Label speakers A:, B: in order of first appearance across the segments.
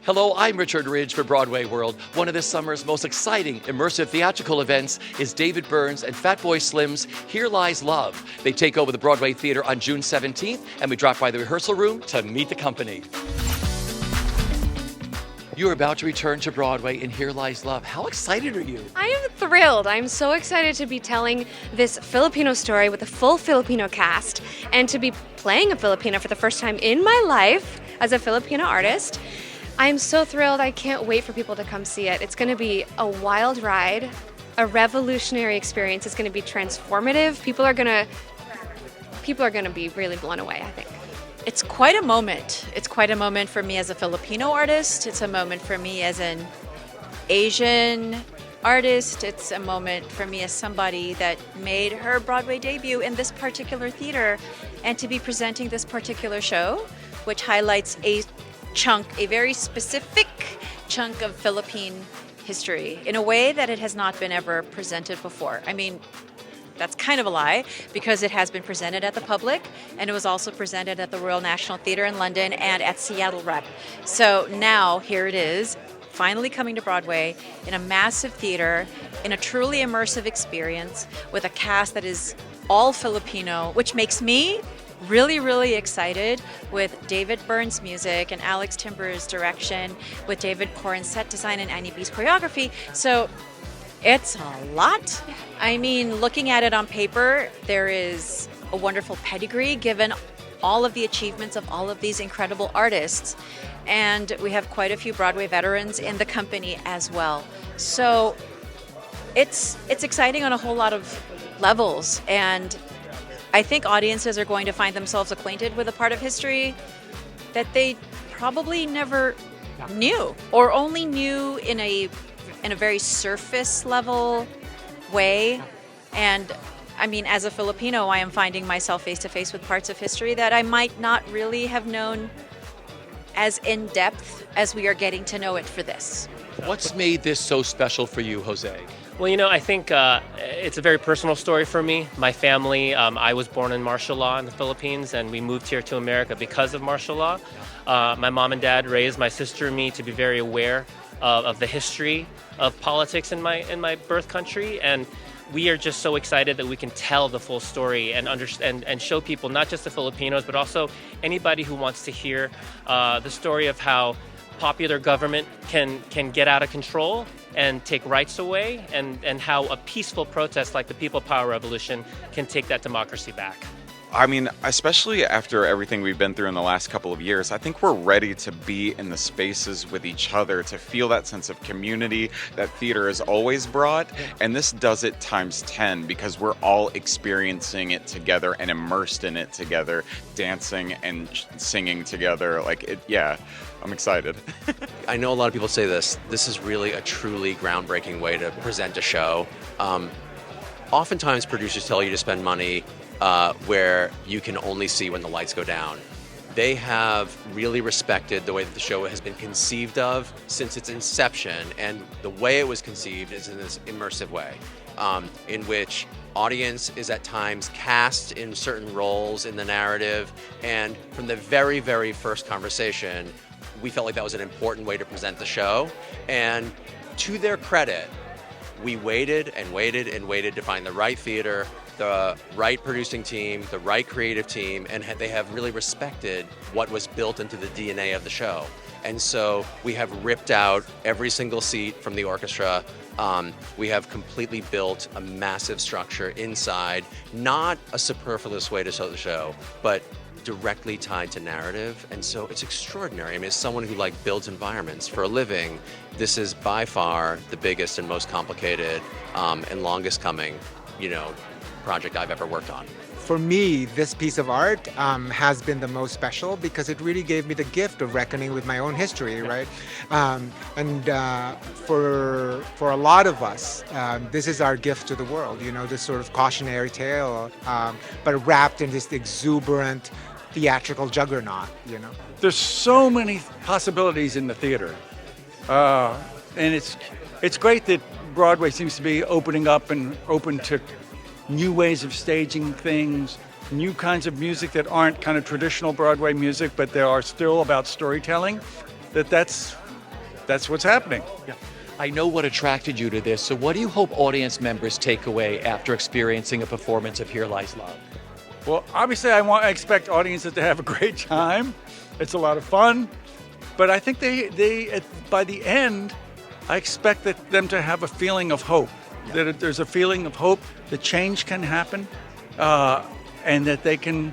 A: Hello, I'm Richard Ridge for Broadway World. One of this summer's most exciting immersive theatrical events is David Byrne's and Fatboy Slim's Here Lies Love. They take over the Broadway Theater on June 17th, and we drop by the rehearsal room to meet the company. You're about to return to Broadway in Here Lies Love. How excited are you?
B: I am thrilled. I'm so excited to be telling this Filipino story with a full Filipino cast and to be playing a Filipino for the first time in my life as a Filipino artist. I'm so thrilled. I can't wait for people to come see it. It's going to be a wild ride, a revolutionary experience. It's going to be transformative. People are going to be really blown away, I think.
C: It's quite a moment. It's quite a moment for me as a Filipino artist. It's a moment for me as an Asian artist. It's a moment for me as somebody that made her Broadway debut in this particular theater, and to be presenting this particular show, which highlights a very specific chunk of Philippine history in a way that it has not been ever presented before. I mean, that's kind of a lie, because it has been presented at the public, and it was also presented at the Royal National Theatre in London and at Seattle Rep. So now here it is, finally coming to Broadway in a massive theater, in a truly immersive experience with a cast that is all Filipino, which makes me really, really excited, with David Byrne's music and Alex Timber's direction, with David Coren's set design and Annie B's choreography. So it's a lot. I mean, looking at it on paper, there is a wonderful pedigree given all of the achievements of all of these incredible artists. And we have quite a few Broadway veterans in the company as well. So it's exciting on a whole lot of levels. And I think audiences are going to find themselves acquainted with a part of history that they probably never knew, or only knew in a very surface level way. And I mean, as a Filipino, I am finding myself face to face with parts of history that I might not really have known as in depth as we are getting to know it for this.
A: What's made this so special for you, Jose?
D: Well, I think it's a very personal story for me. My family, I was born in martial law in the Philippines, and we moved here to America because of martial law. My mom and dad raised my sister and me to be very aware of the history of politics in my birth country, and we are just so excited that we can tell the full story and understand and show people, not just the Filipinos, but also anybody who wants to hear the story of how popular government can get out of control and take rights away, and how a peaceful protest like the People Power Revolution can take that democracy back.
E: I mean, especially after everything we've been through in the last couple of years, I think we're ready to be in the spaces with each other, to feel that sense of community that theater has always brought. And this does it times 10, because we're all experiencing it together and immersed in it together, dancing and singing together. I'm excited.
F: I know a lot of people say this. This is really a truly groundbreaking way to present a show. Oftentimes producers tell you to spend money where you can only see when the lights go down. They have really respected the way that the show has been conceived of since its inception, and the way it was conceived is in this immersive way, in which audience is at times cast in certain roles in the narrative, and from the very, very first conversation, we felt like that was an important way to present the show. And to their credit, we waited and waited and waited to find the right theater, the right producing team, the right creative team, and they have really respected what was built into the DNA of the show. And so we have ripped out every single seat from the orchestra. We have completely built a massive structure inside, not a superfluous way to show the show, but directly tied to narrative. And so it's extraordinary. I mean, as someone who builds environments for a living, this is by far the biggest and most complicated and longest coming, project I've ever worked on.
G: For me, this piece of art has been the most special, because it really gave me the gift of reckoning with my own history, right? For a lot of us, this is our gift to the world, this sort of cautionary tale, but wrapped in this exuberant theatrical juggernaut,
H: There's so many possibilities in the theater, and it's great that Broadway seems to be opening up and open to new ways of staging things, new kinds of music that aren't kind of traditional Broadway music, but they are still about storytelling. That's that's what's happening.
A: I know what attracted you to this, so what do you hope audience members take away after experiencing a performance of Here Lies Love?
H: Well, obviously, I expect audiences to have a great time. It's a lot of fun, but I think by the end, I expect them to have a feeling of hope. That there's a feeling of hope that change can happen, and that they can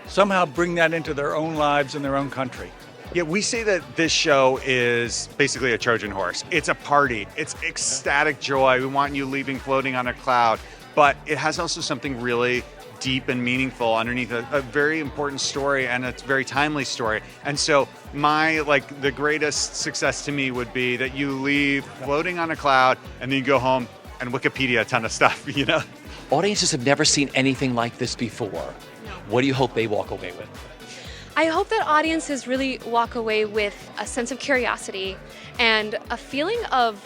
H: somehow bring that into their own lives and their own country.
I: Yeah, we say that this show is basically a Trojan horse. It's a party. It's ecstatic joy. We want you leaving floating on a cloud. But it has also something really deep and meaningful underneath a very important story, and it's a very timely story. And so the greatest success to me would be that you leave floating on a cloud and then you go home and Wikipedia a ton of stuff, you know?
A: Audiences have never seen anything like this before. What do you hope they walk away with?
B: I hope that audiences really walk away with a sense of curiosity and a feeling of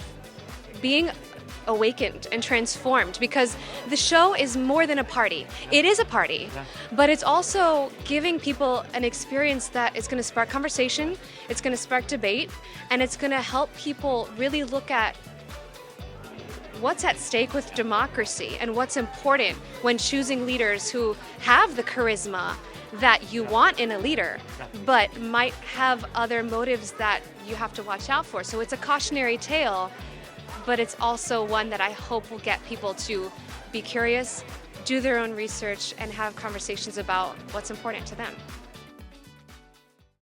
B: being awakened and transformed, because the show is more than a party. It is a party, but it's also giving people an experience that is going to spark conversation, it's going to spark debate, and it's going to help people really look at what's at stake with democracy and what's important when choosing leaders who have the charisma that you want in a leader, but might have other motives that you have to watch out for. So it's a cautionary tale, but it's also one that I hope will get people to be curious, do their own research, and have conversations about what's important to them.